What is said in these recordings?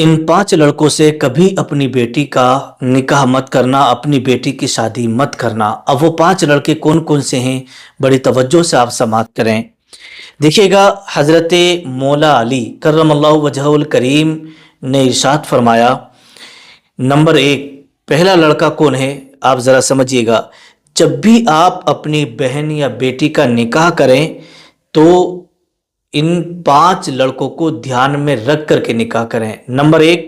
इन 5 लड़कों से कभी अपनी बेटी का निकाह मत करना, अपनी बेटी की शादी मत करना। अब वो 5 लड़के कौन कौन से हैं, बड़ी तवज्जो से आप समाअत करें। देखिएगा, हज़रत मौला अली करमल्लाहु वजहुल करीम ने इरशाद फरमाया, नंबर 1, पहला लड़का कौन है, आप ज़रा समझिएगा। जब भी आप अपनी बहन या बेटी का निकाह करें तो इन 5 लड़कों को ध्यान में रख करके निकाह करें। नंबर 1,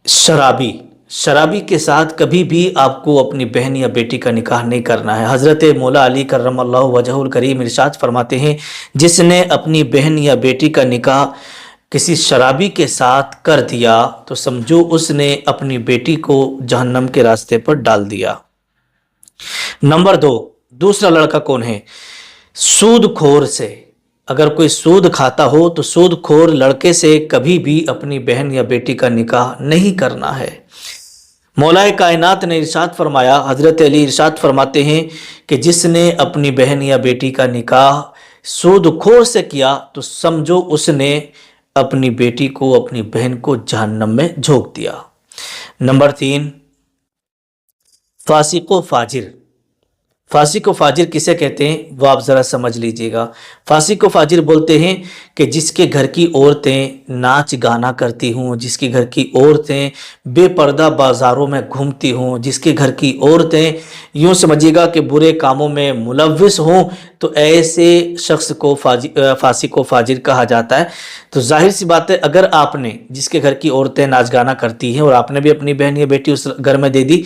शराबी के साथ कभी भी आपको अपनी बहन या बेटी का निकाह नहीं करना है। हज़रत मौला अली करमल्लाहु वजहुल करीम इरशाद फरमाते हैं, जिसने अपनी बहन या बेटी का निकाह किसी शराबी के साथ कर दिया तो समझो उसने अपनी बेटी को जहन्नम के रास्ते पर डाल दिया। नंबर 2, दूसरा लड़का कौन है, सूदखोर से। अगर कोई सूद खाता हो तो सूदखोर लड़के से कभी भी अपनी बहन या बेटी का निकाह नहीं करना है। मौलाए कायनात ने इरशाद फरमाया, हज़रत अली इरशाद फरमाते हैं कि जिसने अपनी बहन या बेटी का निकाह सूदखोर से किया तो समझो उसने अपनी बेटी को, अपनी बहन को जहन्नम में झोंक दिया। नंबर 3, फासिको फाजिर। फासिको फाजिर किसे कहते हैं वो आप ज़रा समझ लीजिएगा। फासिको फाजिर बोलते हैं कि जिसके घर की औरतें नाच गाना करती हों, जिसके घर की औरतें बेपर्दा बाज़ारों में घूमती हों, जिसके घर की औरतें यूँ समझिएगा कि बुरे कामों में मुलव्विस हों, तो ऐसे शख्स को फासिको फाजिर कहा जाता है। तो जाहिर सी बात है, अगर आपने जिसके घर की औरतें नाच गाना करती हैं और आपने भी अपनी बहन या बेटी उस घर में दे दी,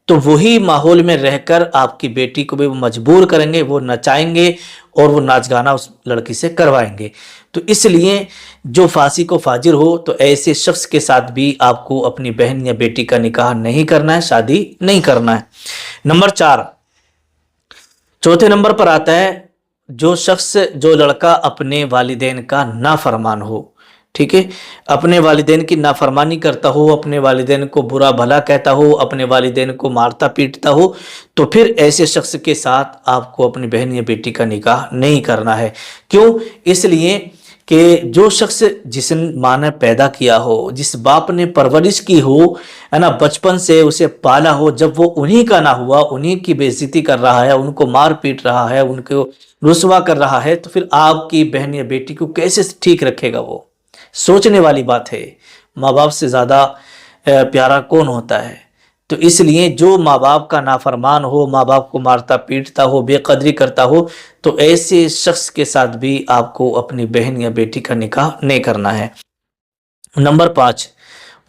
तो वही माहौल में रहकर आपकी बेटी को भी वो मजबूर करेंगे, वो नचाएंगे और वो नाच गाना उस लड़की से करवाएंगे। तो इसलिए जो फासिको फाजिर हो, तो ऐसे शख्स के साथ भी आपको अपनी बहन या बेटी का निकाह नहीं करना है, शादी नहीं करना है। नंबर 4, चौथे नंबर पर आता है जो लड़का अपने वालिदैन का नाफरमान हो। ठीक है, अपने वालिदैन की नाफरमानी करता हो, अपने वालिदैन को बुरा भला कहता हो, अपने वालिदैन को मारता पीटता हो, तो फिर ऐसे शख्स के साथ आपको अपनी बहन या बेटी का निकाह नहीं करना है। क्यों? इसलिए कि जो शख्स जिस माँ ने पैदा किया हो, जिस बाप ने परवरिश की हो, है ना, बचपन से उसे पाला हो, जब वो उन्हीं का ना हुआ, उन्हीं की बेइज्जती कर रहा है, उनको मार पीट रहा है, उनको रुसवा कर रहा है, तो फिर आपकी बहन या बेटी को कैसे ठीक रखेगा? वो सोचने वाली बात है। माँ बाप से ज़्यादा प्यारा कौन होता है? तो इसलिए जो माँ बाप का नाफरमान हो, माँ बाप को मारता पीटता हो, बेकदरी करता हो, तो ऐसे शख्स के साथ भी आपको अपनी बहन या बेटी का निकाह नहीं करना है। नंबर 5,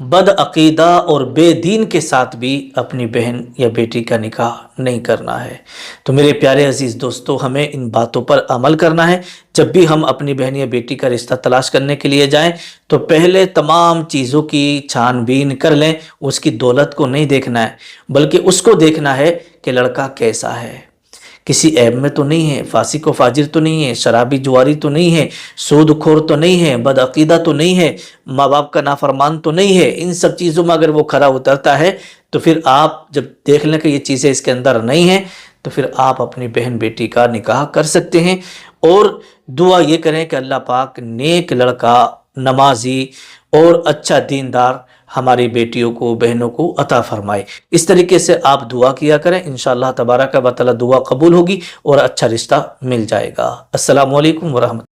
बदअकीदा और बेदीन के साथ भी अपनी बहन या बेटी का निकाह नहीं करना है। तो मेरे प्यारे अजीज़ दोस्तों, हमें इन बातों पर अमल करना है। जब भी हम अपनी बहन या बेटी का रिश्ता तलाश करने के लिए जाएं, तो पहले तमाम चीज़ों की छानबीन कर लें। उसकी दौलत को नहीं देखना है, बल्कि उसको देखना है कि लड़का कैसा है, किसी ऐब में तो नहीं है, फासिको फाजिर तो नहीं है, शराबी जुआरी तो नहीं है, सूदखोर तो नहीं है, बदअकीदा तो नहीं है, माँ बाप का नाफरमान तो नहीं है। इन सब चीज़ों में अगर वो खरा उतरता है, तो फिर आप जब देख लें कि ये चीज़ें इसके अंदर नहीं हैं, तो फिर आप अपनी बहन बेटी का निकाह कर सकते हैं। और दुआ ये करें कि अल्लाह पाक नेक लड़का, नमाजी और अच्छा दीनदार हमारी बेटियों को, बहनों को अता फरमाए। इस तरीके से आप दुआ किया करें, इंशाअल्लाह तबारक व तआला दुआ कबूल होगी और अच्छा रिश्ता मिल जाएगा। अस्सलामु अलैकुम व रहमतुल्लाह।